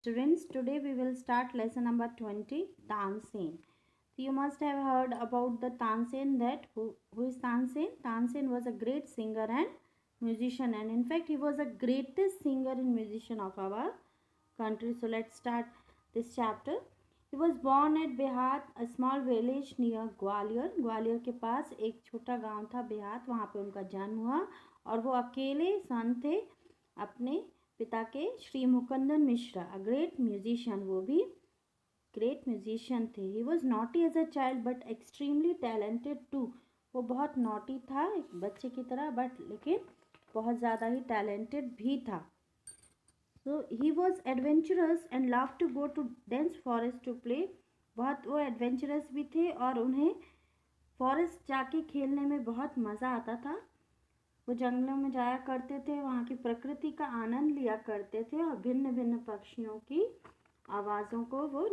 Students, today we will start lesson number 20, Tansen. You must have heard about the Tansen, that who is Tansen? Tansen was a great singer and musician, and in fact he was the greatest singer and musician of our country. So let's start this chapter. He was born at Behat, a small village near Gwalior. Gwalior के पास एक छोटा गांव था बेहात, वहाँ पे उनका जन्म हुआ और वो अकेले सन थे अपने पिता के Shri Mukundan Mishra, a great musician, वो भी ग्रेट म्यूजिशियन थे. He was naughty as a child but extremely talented too. वो बहुत नॉटी था एक बच्चे की तरह, बट लेकिन बहुत ज़्यादा ही टैलेंटेड भी था. So he was adventurous and love to go to dense forest to play. बहुत वो एडवेंचरस भी थे और उन्हें फॉरेस्ट जाके खेलने में बहुत मज़ा आता था. वो जंगलों में जाया करते थे, वहाँ की प्रकृति का आनंद लिया करते थे और भिन्न भिन्न पक्षियों की आवाज़ों को वो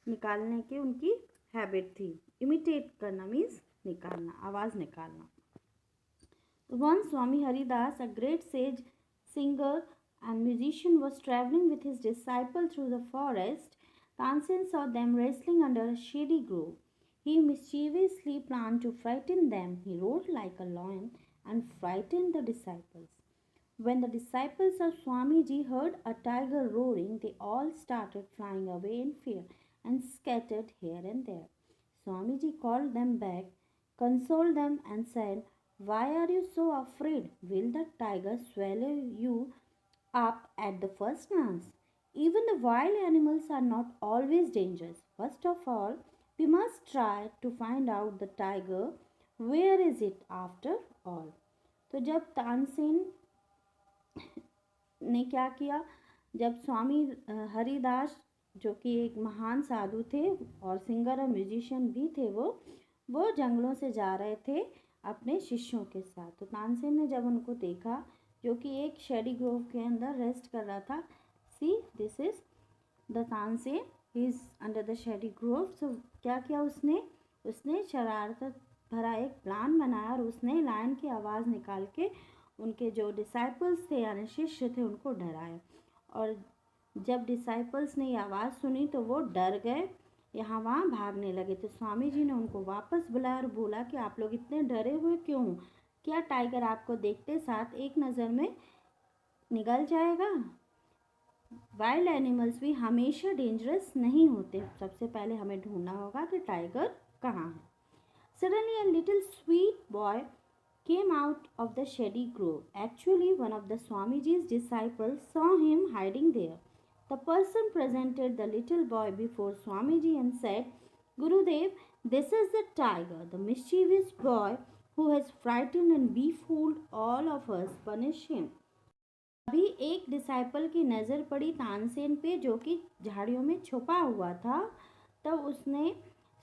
निकालने की उनकी हैबिट थी. इमिटेट करना मीन्स निकालना, आवाज़ निकालना. Once Swami Haridas, a great sage, singer, and musician, was traveling with his disciple through the forest. Tansen saw them wrestling under a shady grove. He mischievously planned to frighten them. He roared like a lion and frightened the disciples. When the disciples of Swamiji heard a tiger roaring, they all started flying away in fear and scattered here and there. Swamiji called them back, consoled them, and said, "Why are you so afraid? Will the tiger swallow you up at the first glance? Even the wild animals are not always dangerous. First of all, we must try to find out the tiger. Where is it after all?" तो जब तानसेन ने क्या किया, जब स्वामी हरिदास, जो कि एक महान साधु थे और सिंगर और म्यूजिशियन भी थे, वो जंगलों से जा रहे थे अपने शिष्यों के साथ. तो तानसेन ने जब उनको देखा, जो कि एक शेडी ग्रोव के अंदर रेस्ट कर रहा था. See, this is the Tansen, he is under the shady grove. So क्या किया उसने शरारत भरा एक प्लान बनाया और उसने लायन की आवाज़ निकाल के उनके जो डिसाइपल्स थे यानी शिष्य थे उनको डराया. और जब डिसाइपल्स ने ये आवाज़ सुनी तो वो डर गए, यहाँ वहाँ भागने लगे. तो स्वामी जी ने उनको वापस बुलाया और बोला कि आप लोग इतने डरे हुए क्यों? क्या टाइगर आपको देखते साथ एक नज़र में निगल जाएगा? वाइल्ड एनिमल्स भी हमेशा डेंजरस नहीं होते. सबसे पहले हमें ढूंढना होगा कि टाइगर कहाँ है. Suddenly a little sweet boy came out of the shady grove. Actually, one of the Swamiji's disciples saw him hiding there. The person presented the little boy before Swamiji and said, "Gurudev, this is the tiger, the mischievous boy who has frightened and befooled all of us. Punish him." अभी एक disciple की नज़र पड़ी तानसेन पे, जो कि झाड़ियों में छुपा हुआ था. तब उसने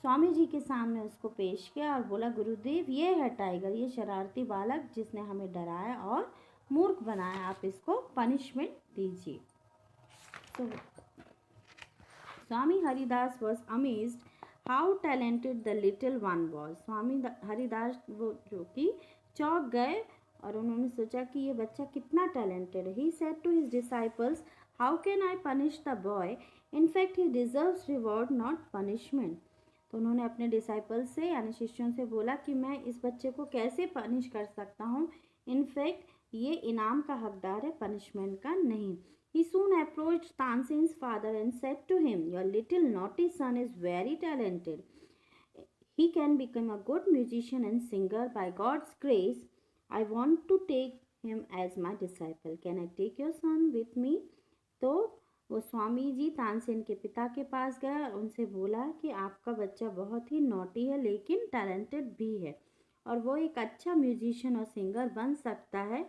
स्वामी जी के सामने उसको पेश किया और बोला, "गुरुदेव, ये है टाइगर, ये शरारती बालक जिसने हमें डराया और मूर्ख बनाया. आप इसको पनिशमेंट दीजिए." तो Swami Haridas was amazed how talented the little one was. Swami Haridas वो जो कि चौंक गए और उन्होंने सोचा कि ये बच्चा कितना टैलेंटेड है. He said to his disciples, "how can I punish the boy? In fact he deserves reward not punishment." तो उन्होंने अपने डिसाइपल से यानी शिष्यों से बोला कि मैं इस बच्चे को कैसे पनिश कर सकता हूँ. इनफैक्ट ये इनाम का हकदार है, पनिशमेंट का नहीं. He soon approached Tansen's father and said to him, "Your little naughty son is very talented. He can become a good musician and singer by God's grace. I want to take him as my disciple. Can I take your son with me?" तो वो स्वामी जी तानसेन के पिता के पास गया और उनसे बोला कि आपका बच्चा बहुत ही नॉटी है लेकिन टैलेंटेड भी है और वो एक अच्छा म्यूजिशियन और सिंगर बन सकता है.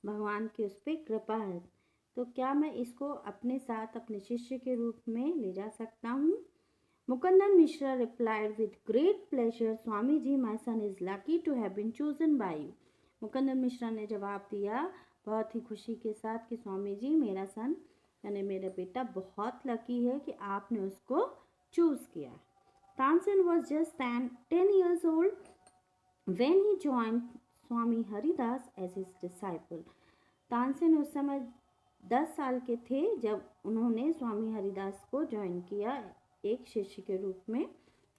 भगवान की उस पर कृपा है. तो क्या मैं इसको अपने साथ अपने शिष्य के रूप में ले जा सकता हूँ? Mukundan Mishra replied with great pleasure, "Swami ji, my son is lucky to have been chosen by you." Mukundan Mishra ने जवाब दिया बहुत ही खुशी के साथ कि स्वामी जी, मेरा सन यानी मेरा बेटा बहुत लकी है कि आपने उसको चूज़ किया. Tansen was just 10 years old when he joined Swami Haridas as his disciple. Tansen उस समय 10 साल के थे जब उन्होंने स्वामी हरिदास को ज्वाइन किया एक शिष्य के रूप में।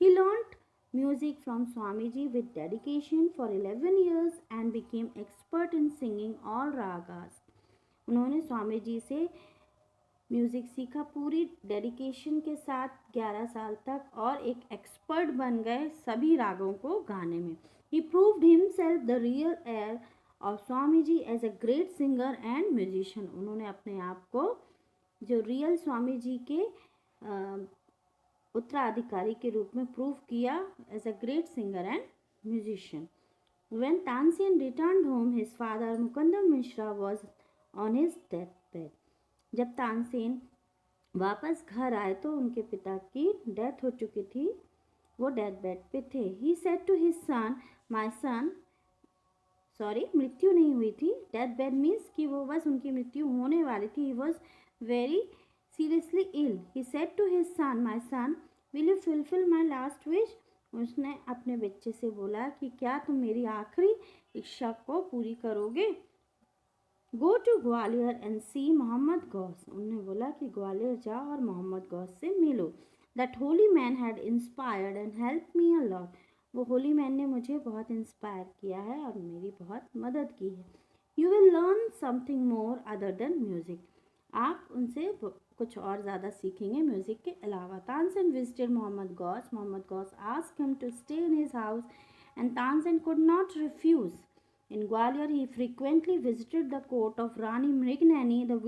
He learned music from Swami ji with dedication for 11 years and became expert in singing all ragas. उन्होंने स्वामी जी से म्यूज़िक सीखा पूरी डेडिकेशन के साथ 11 साल तक और एक एक्सपर्ट बन गए सभी रागों को गाने में। He proved himself the real heir of Swami ji as a great singer and musician. उन्होंने अपने आप को जो रियल स्वामी जी के उत्तराधिकारी के रूप में प्रूव किया as a great singer and musician. When Tansen returned home, his father Mukundam Mishra was on his deathbed. जब तानसेन वापस घर आए तो उनके पिता की डेथ हो चुकी थी, वो डेथ बेड पे थे। He said to his son, my son, sorry मृत्यु नहीं हुई थी, डेथ बेड मीन्स कि वो बस उनकी मृत्यु होने वाली थी। He was very seriously ill. He said to his son, my son, will you fulfil my last wish. उसने अपने बच्चे से बोला कि क्या तुम मेरी आखिरी इच्छा को पूरी करोगे। गो टू ग्वालियर एंड सी मोहम्मद गौस। उन्होंने बोला कि ग्वालियर जाओ और मोहम्मद गौस से मिलो। That Holi man had inspired and help me a lot. वो होली मैन ने मुझे बहुत इंस्पायर किया है और मेरी बहुत मदद की है। You will learn something more other than music. आप उनसे कुछ और ज़्यादा सीखेंगे म्यूज़िक के अलावा। Tansen visited Mohammad Ghaus. Mohammad Ghaus asked him to stay in his house and Tansen could not refuse. In Gwalior, he frequently visited the court of Rani Mrignani, the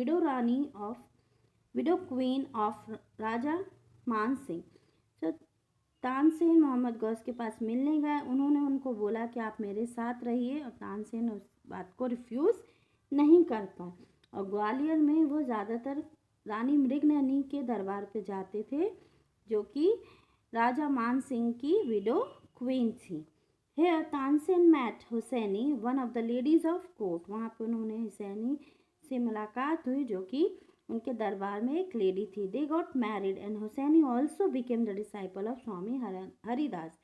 widow queen of Raja मान सिंह। तो तानसेन मोहम्मद गौस के पास मिलने गए। उन्होंने उनको बोला कि आप मेरे साथ रहिए और तानसेन उस बात को रिफ्यूज़ नहीं कर पाए। और ग्वालियर में वो ज़्यादातर रानी मृगनयनी के दरबार पे जाते थे जो कि राजा मान सिंह की विडो क्वीन थी। Here Tansen met Husaini, one of the ladies of court। वहाँ पे उन्होंने हुसैनी से मुलाकात हुई जो कि उनके दरबार में एक लेडी थी। They got married and Husaini also became the disciple of स्वामी हरिदास।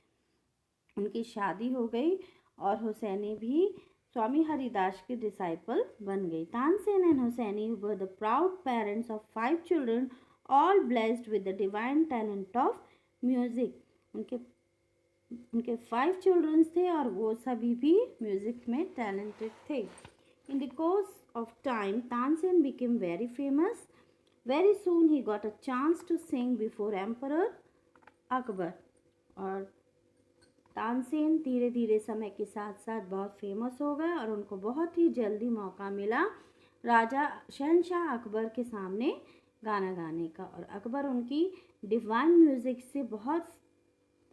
उनकी शादी हो गई और हुसैनी भी स्वामी हरिदास के डिसाइपल बन गई। Tansen and Husaini were the proud parents of 5 children, all blessed with the divine talent of music। उनके 5 चिल्ड्रंस थे और वो सभी भी म्यूज़िक में टैलेंटेड थे। In the course of time Tansen became very famous. Very soon he got a chance to sing before emperor Akbar. और तानसेन धीरे धीरे समय के साथ साथ बहुत फेमस हो गए और उनको बहुत ही जल्दी मौका मिला राजा शहनशाह अकबर के सामने गाना गाने का। और अकबर उनकी डिवाइन म्यूज़िक से बहुत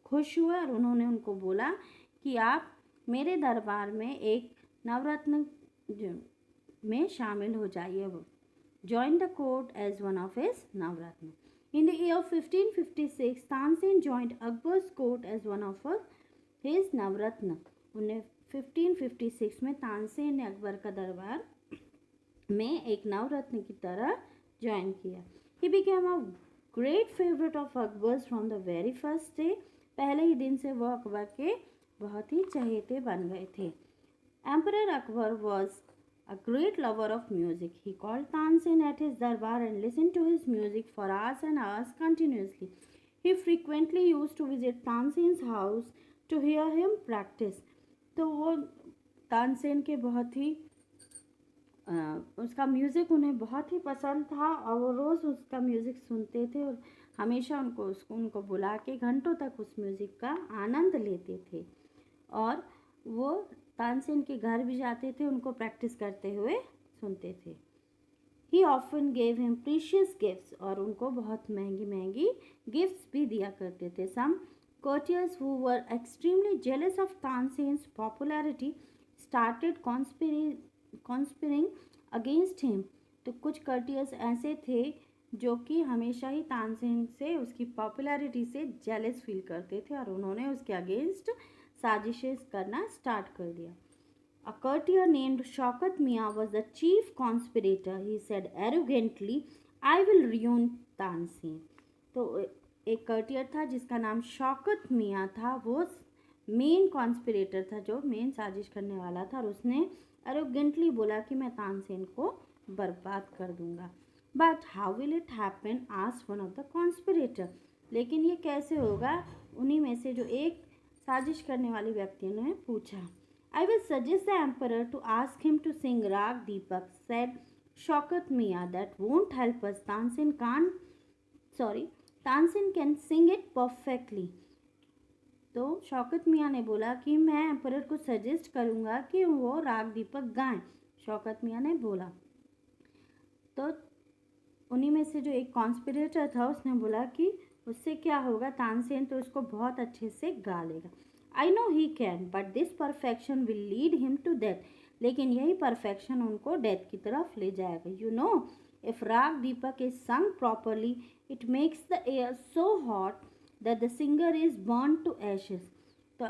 खुश हुए और उन्होंने उनको बोला कि आप मेरे दरबार में एक नवरत्न में शामिल हो जाइए। वो join the court as one of his Navratna. In the year 1556 Tansen joined Akbar's court as one of his Navratna. उन्हें 1556 में तानसेन ने अकबर का दरबार में एक नवरत्न की तरह ज्वाइन किया। He became a great favourite of Akbar's from the very first day. पहले ही दिन से वो अकबर के बहुत ही चहेते बन गए थे। Emperor Akbar was a great lover of music. He called Tansen at his darbar and listen to his music for hours and hours continuously. He frequently use to visit Tansen's house to hear him practice. तो वो तानसेन के बहुत ही उसका music उन्हें बहुत ही पसंद था और वो रोज़ उसका म्यूज़िक सुनते थे और हमेशा उनको बुला के घंटों तक उस म्यूज़िक का आनंद लेते थे। और वो तानसेन के घर भी जाते थे, उनको प्रैक्टिस करते हुए सुनते थे। ही often gave him precious gifts. और उनको बहुत महंगी महंगी गिफ्ट्स भी दिया करते थे। सम courtiers who were extremely jealous of Tansen's popularity started conspiring against him। तो कुछ courtiers ऐसे थे जो कि हमेशा ही तानसेन से उसकी पॉपुलैरिटी से जेलस फील करते थे और उन्होंने उसके अगेंस्ट साजिशें करना स्टार्ट कर दिया। A courtier named Shaukat Mia was the chief conspirator। He said arrogantly, I will ruin Tansen। तो एक कर्टियर था जिसका नाम शौकत मियाँ था। वो मेन कॉन्स्पिरेटर था, जो मेन साजिश करने वाला था और उसने एरोगेंटली बोला कि मैं तानसेन को बर्बाद कर दूंगा। But how will it happen, asked one of the conspirator. लेकिन ये कैसे होगा, उन्हीं में से जो एक साजिश करने वाले व्यक्ति ने पूछा। I will suggest the emperor to ask him to sing राग Deepak, said Shaukat Mian, that won't help us, Tansen can sing it perfectly. तो शौकत मियाँ ने बोला कि मैं एम्परर को सजेस्ट करूँगा कि वो राग दीपक गाएं। शौकत मियाँ ने बोला। तो उन्हीं में से जो एक कॉन्स्पिरेटर था उसने बोला कि उससे क्या होगा, तानसेन तो उसको बहुत अच्छे से गा लेगा। I know he can, but this perfection will lead him to death. लेकिन यही परफेक्शन उनको डेथ की तरफ ले जाएगा। You know, if raga Deepak is sung properly, it makes the air so hot that the singer is burn to ashes. तो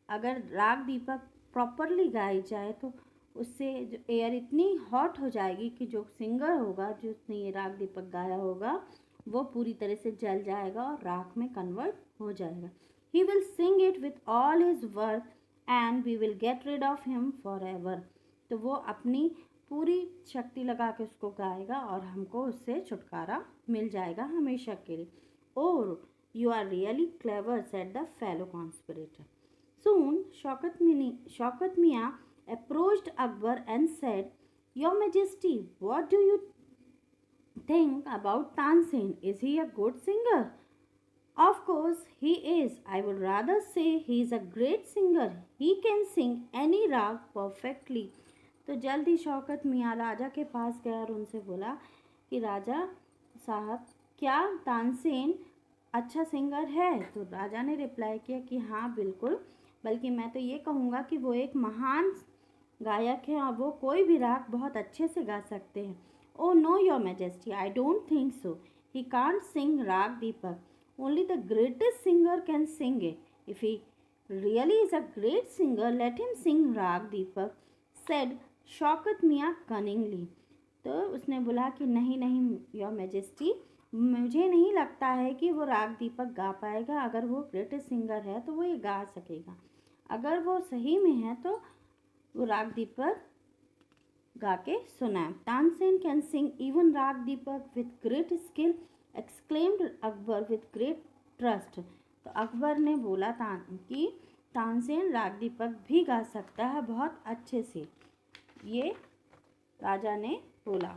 अगर राग दीपक प्रॉपरली गाई जाए तो उससे जो एयर इतनी हॉट हो जाएगी कि जो सिंगर होगा, जिसने ये राग दीपक गाया होगा, वो पूरी तरह से जल जाएगा और राख में कन्वर्ट हो जाएगा। He will sing it with all his worth and we will get rid of him forever. तो वो अपनी पूरी शक्ति लगा के उसको गाएगा और हमको उससे छुटकारा मिल जाएगा हमेशा के लिए। और you are really clever, said the fellow conspirator. Soon, Shaukat Mian approached Akbar and said, Your Majesty, what do you think about Tansen? Is he a good singer? Of course, he is. I would rather say he is a great singer. He can sing any rag perfectly. तो जल्दी शौकत मियाँ राजा के पास गया और उनसे बोला कि राजा साहब, क्या तानसेन अच्छा सिंगर है? तो राजा ने रिप्लाई किया कि हाँ बिल्कुल, बल्कि मैं तो ये कहूँगा कि वो एक महान गायक हैं और वो कोई भी राग बहुत अच्छे से गा सकते हैं। Oh no your majesty, I don't think so. He can't sing राग Deepak, only the greatest singer can sing it. If he really is a great singer, let him sing राग दीपक, सेड शौकत मियाँ कनिंगली। तो उसने बोला कि नहीं नहीं योर मैजेस्टी, मुझे नहीं लगता है कि वो राग दीपक गा पाएगा। अगर वो ग्रेटेस्ट सिंगर है तो वो ये गा सकेगा। अगर वो सही में है तो वो राग दीपक गा के सुनाए। Tansen can sing even raga Deepak with great skill, exclaimed Akbar with great trust. तो अकबर ने बोला कि तानसेन राग दीपक भी गा सकता है बहुत अच्छे से, ये राजा ने बोला।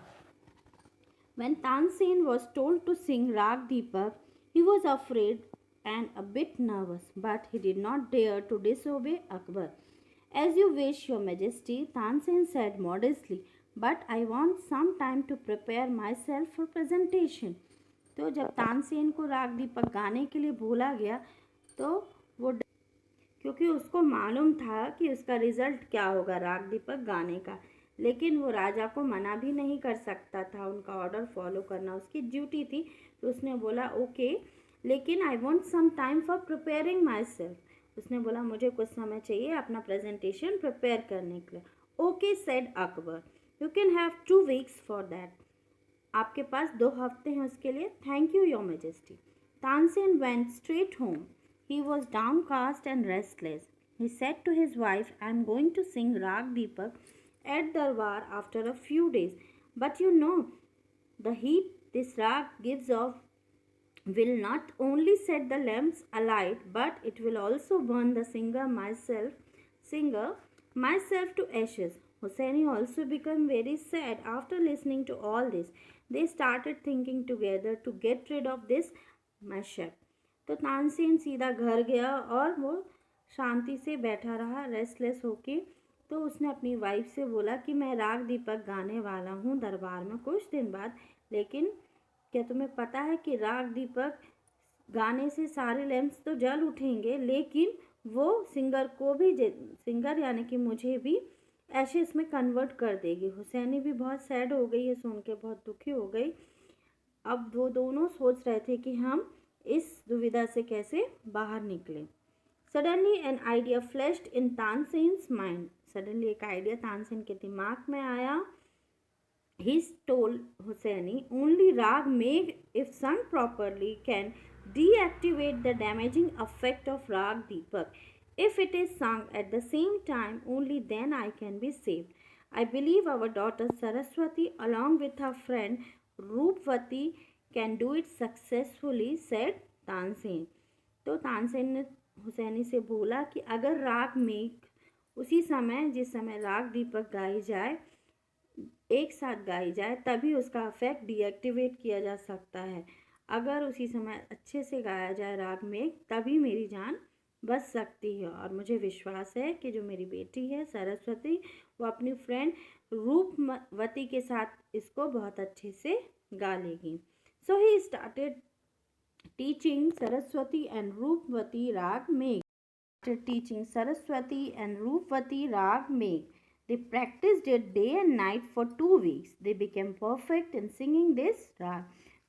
When Tansen was told to sing Rag Deepak, he was afraid and a bit nervous, but he did not dare to disobey Akbar. As you wish, Your Majesty, Tansen said modestly, but I want some time to prepare myself for presentation. तो जब तानसेन को राग दीपक गाने के लिए बोला गया तो वो, क्योंकि उसको मालूम था कि उसका रिजल्ट क्या होगा राग दीपक गाने का, लेकिन वो राजा को मना भी नहीं कर सकता था, उनका ऑर्डर फॉलो करना उसकी ड्यूटी थी। तो उसने बोला ओके, लेकिन I want some time for preparing myself. उसने बोला मुझे कुछ समय चाहिए अपना प्रेजेंटेशन प्रिपेयर करने के लिए। Okay said Akbar, you can have 2 weeks for that. आपके पास 2 हफ्ते हैं उसके लिए। Thank you your majesty. Tansen went straight home. He was downcast and restless. He said to his wife, I am going to sing राग Deepak at Darbar after a few days, but you know, the heat this rag gives off will not only set the lamps alight, but it will also burn the singer myself to ashes. Hosseini also became very sad after listening to all this. They started thinking together to get rid of this mishap. तो तानसेन सीधा घर गया और वो शांति से बैठा रहा, restless होके। तो उसने अपनी वाइफ से बोला कि मैं राग दीपक गाने वाला हूँ दरबार में कुछ दिन बाद, लेकिन क्या तुम्हें पता है कि राग दीपक गाने से सारे लैंप्स तो जल उठेंगे, लेकिन वो सिंगर को भी, सिंगर यानी कि मुझे भी एशेस में कन्वर्ट कर देगी। हुसैनी भी बहुत सैड हो गई, ये सुन के बहुत दुखी हो गई। अब वो दोनों सोच रहे थे कि हम इस दुविधा से कैसे बाहर निकलें। Suddenly an idea flashed in Tansen's mind. Suddenly एक आइडिया तानसेन के दिमाग में आया। He told Hosseini, only rag Megh, if sung properly, can deactivate the damaging effect of rag Deepak. If it is sung at the same time, only then I can be saved. I believe our daughter Saraswati along with her friend Roopwati can do it successfully, said Tansen. तो तानसेन ने हुसैनी से बोला कि अगर राग मेघ उसी समय जिस समय राग दीपक गाई जाए एक साथ गाई जाए तभी उसका इफेक्ट डीएक्टिवेट किया जा सकता है। अगर उसी समय अच्छे से गाया जाए राग मेघ तभी मेरी जान बच सकती है और मुझे विश्वास है कि जो मेरी बेटी है सरस्वती वो अपनी फ्रेंड रूपवती के साथ इसको बहुत अच्छे से गा लेगी। So he started teaching Saraswati and Roopvati raga मेघ। Teaching Saraswati and Roopwati Rag Megh. They practiced it day and night for 2 weeks. They became perfect in singing this rag.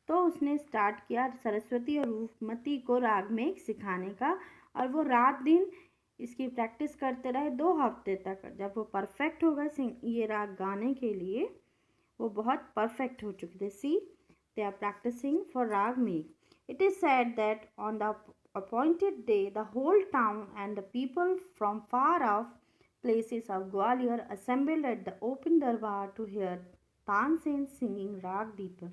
तो उसने स्टार्ट किया सरस्वती और रूपमती को राग मेघ सिखाने का और वो रात दिन इसकी प्रैक्टिस करते रहे 2 हफ्ते तक। जब वो परफेक्ट हो गए ये राग गाने के लिए वो बहुत परफेक्ट हो चुके थे। सी दे आर प्रैक्टिसिंग फॉर राग मेघ। It is said that on the appointed day, the whole town and the people from far off places of Gwalior assembled at the open darbar to hear Tansen singing Rag Deepak.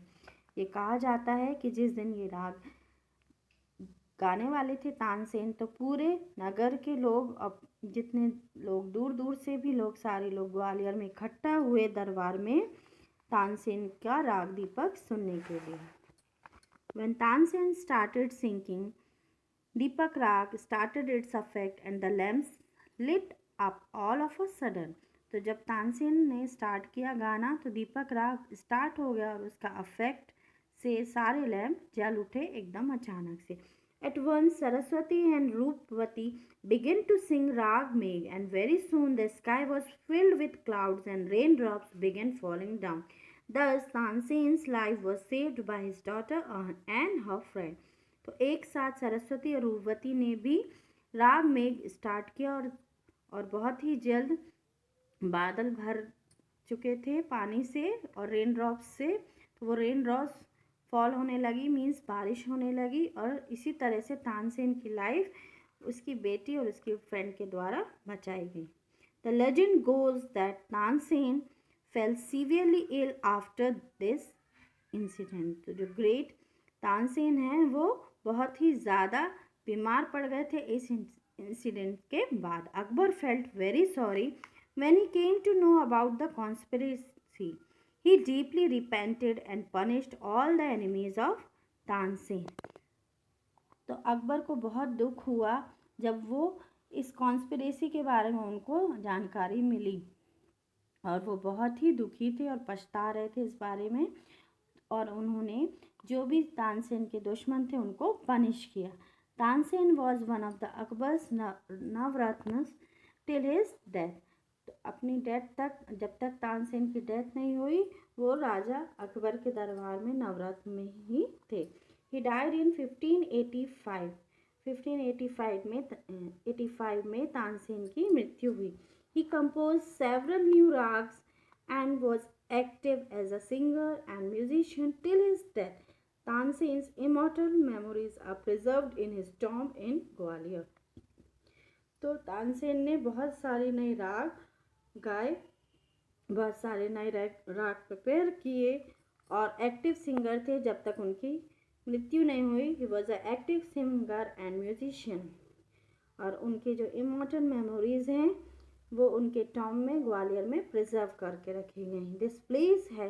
ये कहा जाता है कि जिस दिन ये राग गाने वाले थे तानसेन तो पूरे नगर के लोग अब जितने लोग दूर दूर से भी लोग सारे लोग ग्वालियर में इकट्ठा हुए दरबार में तानसेन का राग दीपक सुनने के लिए। When Tansen started singing, Deepak Rag started its effect and the lamps lit up all of a sudden. तो जब तानसेन ने स्टार्ट किया गाना तो दीपक राग स्टार्ट हो गया और उसका अफेक्ट से सारे लैम्प जल उठे एकदम अचानक से। At once Saraswati and Roopwati began to sing Rag Megh and very soon the sky was filled with clouds and raindrops began falling down. Thus Tansen's life was saved by his daughter and her friend. तो एक साथ सरस्वती और रूपवती ने भी राग मेघ start किया और बहुत ही जल्द बादल भर चुके थे पानी से और रेन ड्रॉप्स से। तो वो रेन ड्रॉप्स फॉल होने लगी मीन्स बारिश होने लगी और इसी तरह से तानसेन की लाइफ उसकी बेटी और उसकी फ्रेंड के द्वारा बचाई गई। The legend goes that Tansen fell severely ill after this incident. तो जो ग्रेट तानसेन है वो बहुत ही ज़्यादा बीमार पड़ गए थे इस इंसिडेंट के बाद। Akbar felt very sorry when he came to know about the conspiracy. He deeply repented and punished all the enemies of Tansen. तो अकबर को बहुत दुख हुआ जब वो इस कॉन्स्पिरेसी के बारे में उनको जानकारी मिली और वो बहुत ही दुखी थे और पछता रहे थे इस बारे में और उन्होंने जो भी तानसेन के दुश्मन थे उनको पनिश किया। Tansen was one of the Akbar's Navratnas till his death. तो अपनी डेथ तक जब तक तानसेन की डेथ नहीं हुई वो राजा अकबर के दरबार में नवरत्न में ही थे। He died in 1585। 1585 में तानसेन की मृत्यु हुई। He compose several new ragas and was active as a singer and musician till his death. Tansen's immortal memories are preserved in his tomb in Gwalior. तो तानसेन ने बहुत सारे नए राग गाए, बहुत सारे नए राग प्रिपेयर किए और एक्टिव सिंगर थे जब तक उनकी मृत्यु नहीं हुई। He was a active singer and musician और उनके जो इमोर्टल मेमोरीज हैं वो उनके टॉम में ग्वालियर में प्रिजर्व करके रखी गई हैं। दिस प्लेस है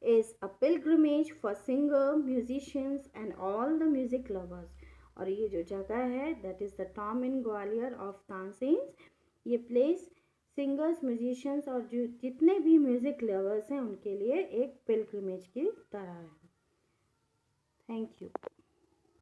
is a pilgrimage for singer musicians and all the music lovers. और ये जो जगह है that is the Tom in Gwalior of Tansen. ये प्लेस सिंगर्स म्यूजिशियंस और जो जितने भी म्यूज़िक लवर्स हैं उनके लिए एक पिलग्रिमेज की तरह है। Thank you.